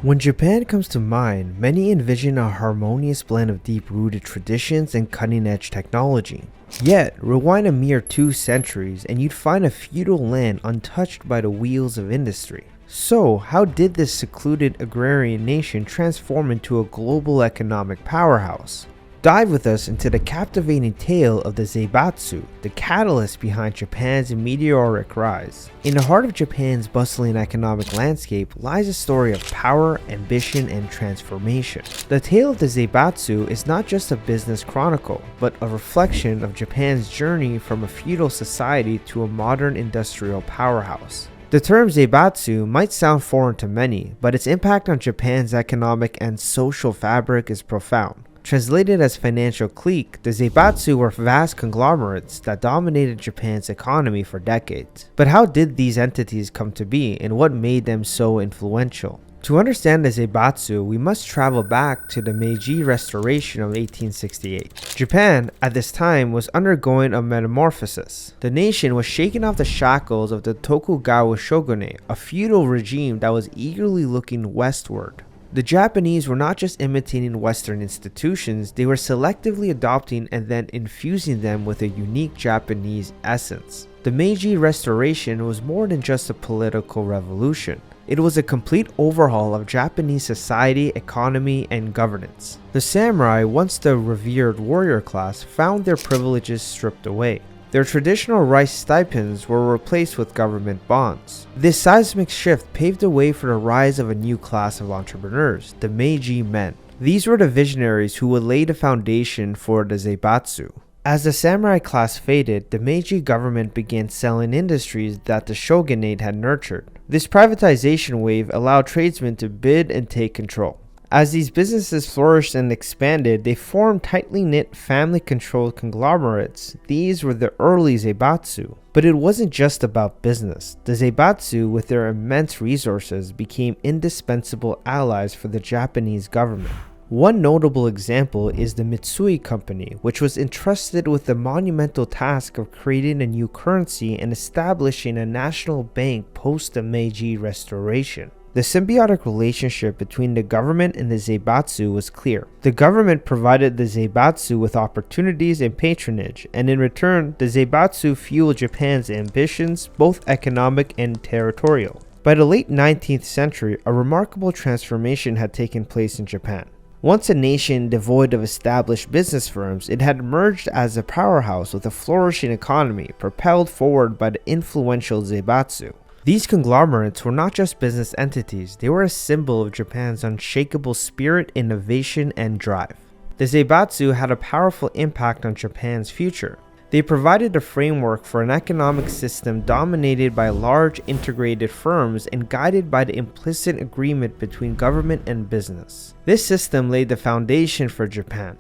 When Japan comes to mind, many envision a harmonious blend of deep-rooted traditions and cutting-edge technology. Yet, rewind a mere 2 centuries and you'd find a feudal land untouched by the wheels of industry. So, how did this secluded agrarian nation transform into a global economic powerhouse? Dive with us into the captivating tale of the Zaibatsu, the catalyst behind Japan's meteoric rise. In the heart of Japan's bustling economic landscape lies a story of power, ambition, and transformation. The tale of the Zaibatsu is not just a business chronicle, but a reflection of Japan's journey from a feudal society to a modern industrial powerhouse. The term Zaibatsu might sound foreign to many, but its impact on Japan's economic and social fabric is profound. Translated as financial clique, the Zaibatsu were vast conglomerates that dominated Japan's economy for decades. But how did these entities come to be, and what made them so influential? To understand the Zaibatsu, we must travel back to the Meiji Restoration of 1868. Japan, at this time, was undergoing a metamorphosis. The nation was shaking off the shackles of the Tokugawa shogunate, a feudal regime that was eagerly looking westward. The Japanese were not just imitating Western institutions, they were selectively adopting and then infusing them with a unique Japanese essence. The Meiji Restoration was more than just a political revolution. It was a complete overhaul of Japanese society, economy, and governance. The samurai, once the revered warrior class, found their privileges stripped away. Their traditional rice stipends were replaced with government bonds. This seismic shift paved the way for the rise of a new class of entrepreneurs, the Meiji men. These were the visionaries who would lay the foundation for the Zaibatsu. As the samurai class faded, the Meiji government began selling industries that the shogunate had nurtured. This privatization wave allowed tradesmen to bid and take control. As these businesses flourished and expanded, they formed tightly knit, family-controlled conglomerates. These were the early Zaibatsu. But it wasn't just about business. The Zaibatsu, with their immense resources, became indispensable allies for the Japanese government. One notable example is the Mitsui Company, which was entrusted with the monumental task of creating a new currency and establishing a national bank post the Meiji Restoration. The symbiotic relationship between the government and the Zaibatsu was clear. The government provided the Zaibatsu with opportunities and patronage, and in return, the Zaibatsu fueled Japan's ambitions, both economic and territorial. By the late 19th century, a remarkable transformation had taken place in Japan. Once a nation devoid of established business firms, it had emerged as a powerhouse with a flourishing economy propelled forward by the influential Zaibatsu. These conglomerates were not just business entities, they were a symbol of Japan's unshakable spirit, innovation, and drive. The Zaibatsu had a powerful impact on Japan's future. They provided a framework for an economic system dominated by large integrated firms and guided by the implicit agreement between government and business. This system laid the foundation for Japan.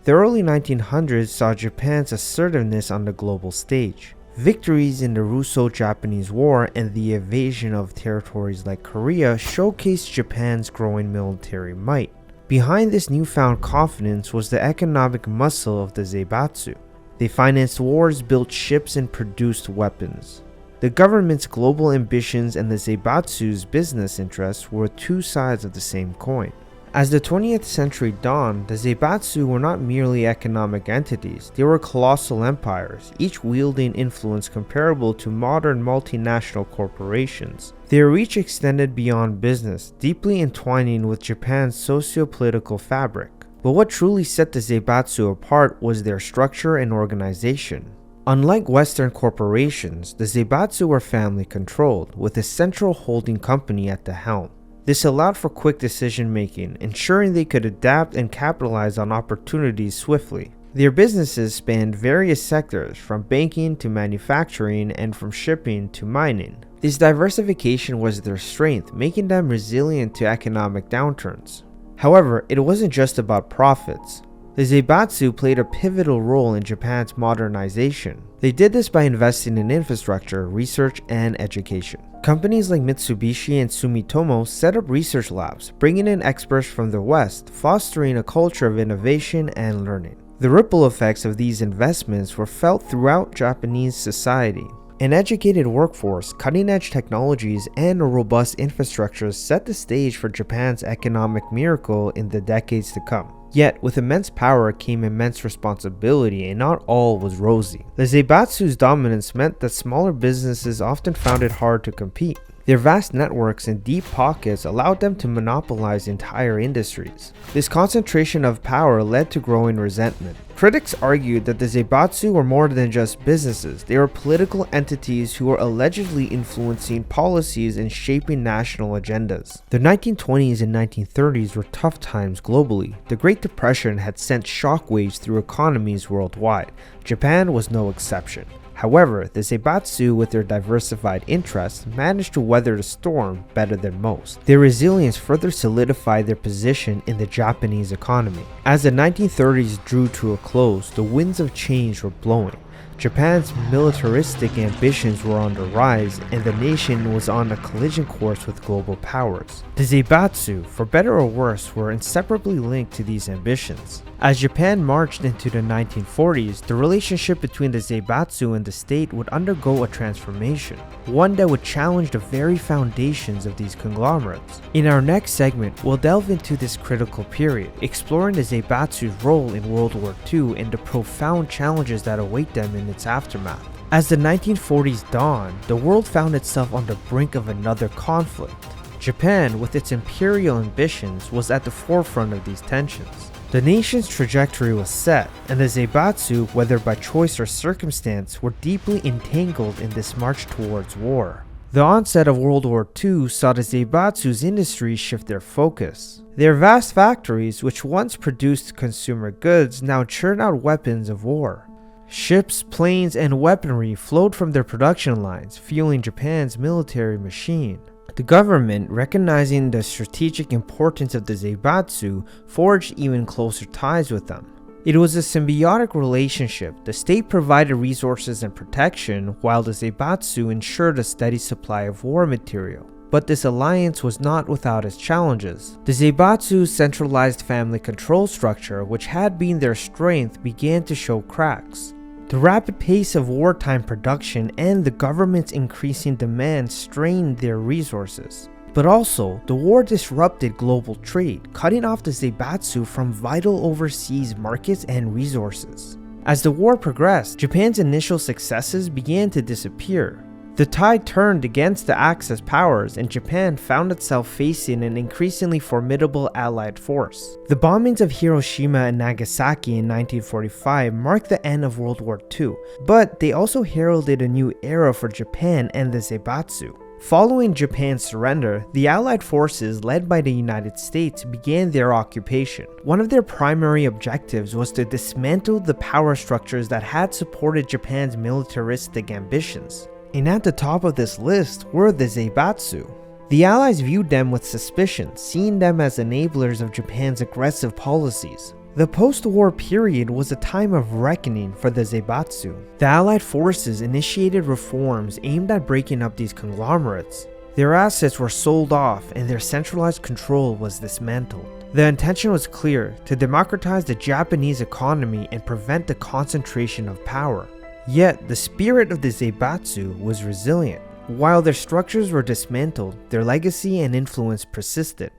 The early 1900s saw Japan's assertiveness on the global stage. Victories in the Russo-Japanese War and the invasion of territories like Korea showcased Japan's growing military might. Behind this newfound confidence was the economic muscle of the Zaibatsu. They financed wars, built ships, and produced weapons. The government's global ambitions and the Zaibatsu's business interests were two sides of the same coin. As the 20th century dawned, the Zaibatsu were not merely economic entities, they were colossal empires, each wielding influence comparable to modern multinational corporations. Their reach extended beyond business, deeply entwining with Japan's socio-political fabric. But what truly set the Zaibatsu apart was their structure and organization. Unlike Western corporations, the Zaibatsu were family-controlled, with a central holding company at the helm. This allowed for quick decision-making, ensuring they could adapt and capitalize on opportunities swiftly. Their businesses spanned various sectors, from banking to manufacturing and from shipping to mining. This diversification was their strength, making them resilient to economic downturns. However, it wasn't just about profits. The Zaibatsu played a pivotal role in Japan's modernization. They did this by investing in infrastructure, research, and education. Companies like Mitsubishi and Sumitomo set up research labs, bringing in experts from the West, fostering a culture of innovation and learning. The ripple effects of these investments were felt throughout Japanese society. An educated workforce, cutting-edge technologies, and a robust infrastructure set the stage for Japan's economic miracle in the decades to come. Yet, with immense power came immense responsibility, and not all was rosy. The Zaibatsu's dominance meant that smaller businesses often found it hard to compete. Their vast networks and deep pockets allowed them to monopolize entire industries. This concentration of power led to growing resentment. Critics argued that the Zaibatsu were more than just businesses. They were political entities who were allegedly influencing policies and shaping national agendas. The 1920s and 1930s were tough times globally. The Great Depression had sent shockwaves through economies worldwide. Japan was no exception. However, the Zaibatsu, with their diversified interests, managed to weather the storm better than most. Their resilience further solidified their position in the Japanese economy. As the 1930s drew to a close, the winds of change were blowing. Japan's militaristic ambitions were on the rise, and the nation was on a collision course with global powers. The Zaibatsu, for better or worse, were inseparably linked to these ambitions. As Japan marched into the 1940s, the relationship between the Zaibatsu and the state would undergo a transformation, one that would challenge the very foundations of these conglomerates. In our next segment, we'll delve into this critical period, exploring the Zaibatsu's role in World War II and the profound challenges that await them in its aftermath. As the 1940s dawned, the world found itself on the brink of another conflict. Japan, with its imperial ambitions, was at the forefront of these tensions. The nation's trajectory was set, and the Zaibatsu, whether by choice or circumstance, were deeply entangled in this march towards war. The onset of World War II saw the Zaibatsu's industries shift their focus. Their vast factories, which once produced consumer goods, now churn out weapons of war. Ships, planes, and weaponry flowed from their production lines, fueling Japan's military machine. The government, recognizing the strategic importance of the Zaibatsu, forged even closer ties with them. It was a symbiotic relationship. The state provided resources and protection, while the Zaibatsu ensured a steady supply of war material. But this alliance was not without its challenges. The Zaibatsu's centralized family control structure, which had been their strength, began to show cracks. The rapid pace of wartime production and the government's increasing demand strained their resources. But also, the war disrupted global trade, cutting off the Zaibatsu from vital overseas markets and resources. As the war progressed, Japan's initial successes began to disappear. The tide turned against the Axis powers, and Japan found itself facing an increasingly formidable Allied force. The bombings of Hiroshima and Nagasaki in 1945 marked the end of World War II, but they also heralded a new era for Japan and the Zaibatsu. Following Japan's surrender, the Allied forces led by the United States began their occupation. One of their primary objectives was to dismantle the power structures that had supported Japan's militaristic ambitions. And at the top of this list were the Zaibatsu. The Allies viewed them with suspicion, seeing them as enablers of Japan's aggressive policies. The post-war period was a time of reckoning for the Zaibatsu. The Allied forces initiated reforms aimed at breaking up these conglomerates. Their assets were sold off and their centralized control was dismantled. The intention was clear: to democratize the Japanese economy and prevent the concentration of power. Yet, the spirit of the Zaibatsu was resilient. While their structures were dismantled, their legacy and influence persisted.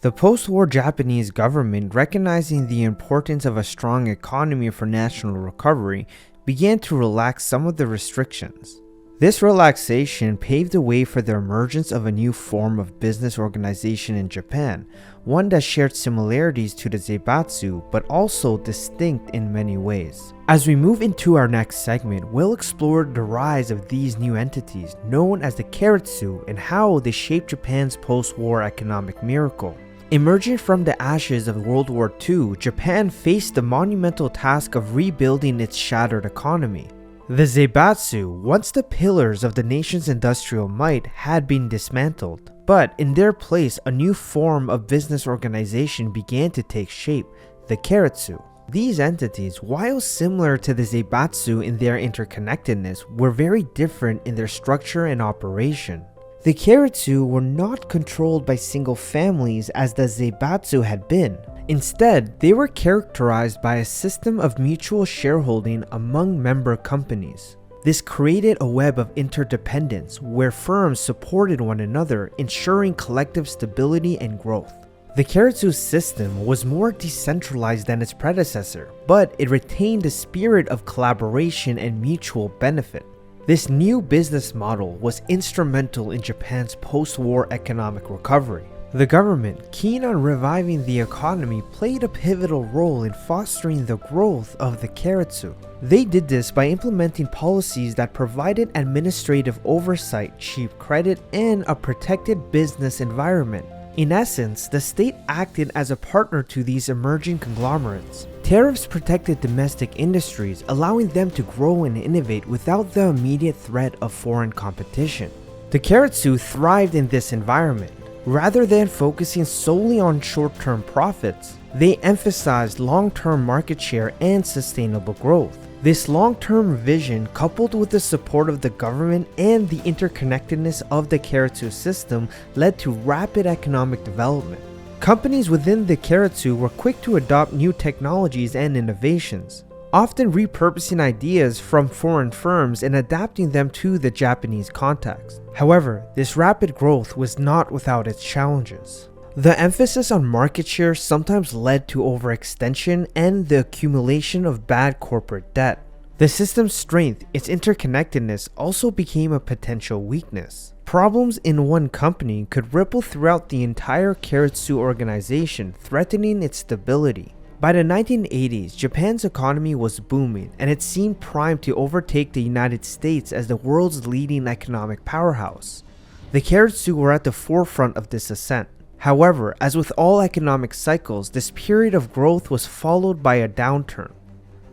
The post-war Japanese government, recognizing the importance of a strong economy for national recovery, began to relax some of the restrictions. This relaxation paved the way for the emergence of a new form of business organization in Japan, one that shared similarities to the Zaibatsu but also distinct in many ways. As we move into our next segment, we'll explore the rise of these new entities known as the Keiretsu and how they shaped Japan's post-war economic miracle. Emerging from the ashes of World War II, Japan faced the monumental task of rebuilding its shattered economy. The Zaibatsu, once the pillars of the nation's industrial might, had been dismantled. But in their place, a new form of business organization began to take shape: the Keiretsu. These entities, while similar to the Zaibatsu in their interconnectedness, were very different in their structure and operation. The Keiretsu were not controlled by single families as the Zaibatsu had been. Instead, they were characterized by a system of mutual shareholding among member companies. This created a web of interdependence where firms supported one another, ensuring collective stability and growth. The Keiretsu system was more decentralized than its predecessor, but it retained the spirit of collaboration and mutual benefit. This new business model was instrumental in Japan's post-war economic recovery. The government, keen on reviving the economy, played a pivotal role in fostering the growth of the Keiretsu. They did this by implementing policies that provided administrative oversight, cheap credit, and a protected business environment. In essence, the state acted as a partner to these emerging conglomerates. Tariffs protected domestic industries, allowing them to grow and innovate without the immediate threat of foreign competition. The Keiretsu thrived in this environment. Rather than focusing solely on short-term profits, they emphasized long-term market share and sustainable growth. This long-term vision, coupled with the support of the government and the interconnectedness of the Keiretsu system, led to rapid economic development. Companies within the Keiretsu were quick to adopt new technologies and innovations, often repurposing ideas from foreign firms and adapting them to the Japanese context. However, this rapid growth was not without its challenges. The emphasis on market share sometimes led to overextension and the accumulation of bad corporate debt. The system's strength, its interconnectedness, also became a potential weakness. Problems in one company could ripple throughout the entire Keiretsu organization, threatening its stability. By the 1980s, Japan's economy was booming, and it seemed primed to overtake the United States as the world's leading economic powerhouse. The Keiretsu were at the forefront of this ascent. However, as with all economic cycles, this period of growth was followed by a downturn.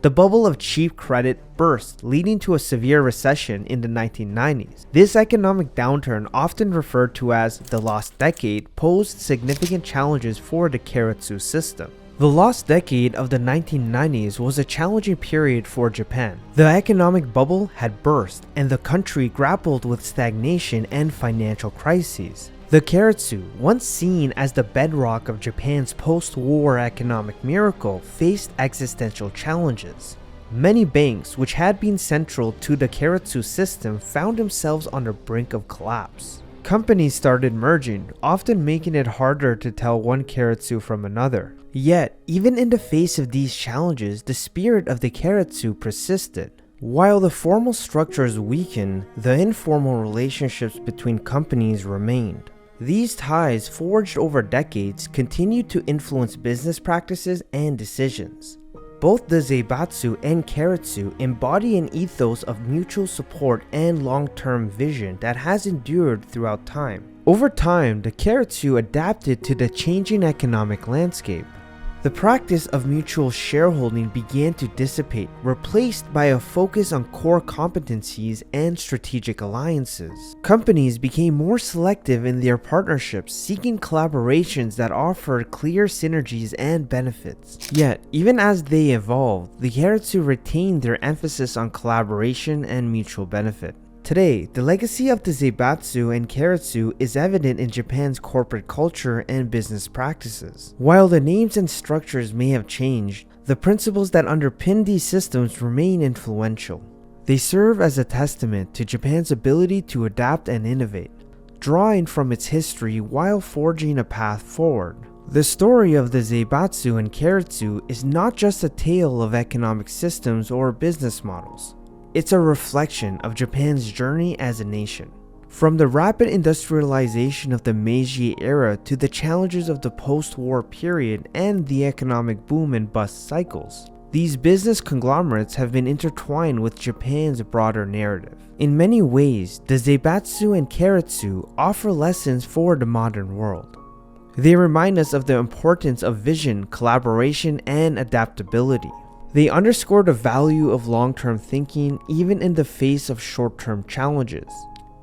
The bubble of cheap credit burst, leading to a severe recession in the 1990s. This economic downturn, often referred to as the lost decade, posed significant challenges for the Keiretsu system. The lost decade of the 1990s was a challenging period for Japan. The economic bubble had burst, and the country grappled with stagnation and financial crises. The Keiretsu, once seen as the bedrock of Japan's post-war economic miracle, faced existential challenges. Many banks, which had been central to the Keiretsu system, found themselves on the brink of collapse. Companies started merging, often making it harder to tell one Keiretsu from another. Yet, even in the face of these challenges, the spirit of the Keiretsu persisted. While the formal structures weakened, the informal relationships between companies remained. These ties, forged over decades, continued to influence business practices and decisions. Both the Zaibatsu and Keiretsu embody an ethos of mutual support and long-term vision that has endured throughout time. Over time, the Keiretsu adapted to the changing economic landscape. The practice of mutual shareholding began to dissipate, replaced by a focus on core competencies and strategic alliances. Companies became more selective in their partnerships, seeking collaborations that offered clear synergies and benefits. Yet, even as they evolved, the Keiretsu retained their emphasis on collaboration and mutual benefit. Today, the legacy of the Zaibatsu and Keiretsu is evident in Japan's corporate culture and business practices. While the names and structures may have changed, the principles that underpin these systems remain influential. They serve as a testament to Japan's ability to adapt and innovate, drawing from its history while forging a path forward. The story of the Zaibatsu and Keiretsu is not just a tale of economic systems or business models. It's a reflection of Japan's journey as a nation. From the rapid industrialization of the Meiji era to the challenges of the post-war period and the economic boom and bust cycles, these business conglomerates have been intertwined with Japan's broader narrative. In many ways, the Zaibatsu and Keiretsu offer lessons for the modern world. They remind us of the importance of vision, collaboration, and adaptability. They underscore the value of long-term thinking even in the face of short-term challenges.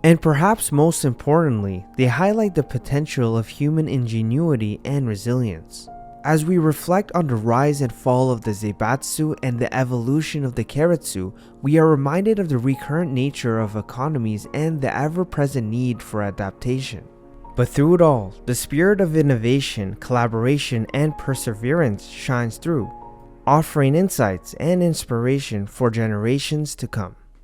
And perhaps most importantly, they highlight the potential of human ingenuity and resilience. As we reflect on the rise and fall of the Zaibatsu and the evolution of the Keiretsu, we are reminded of the recurrent nature of economies and the ever-present need for adaptation. But through it all, the spirit of innovation, collaboration, and perseverance shines through, offering insights and inspiration for generations to come.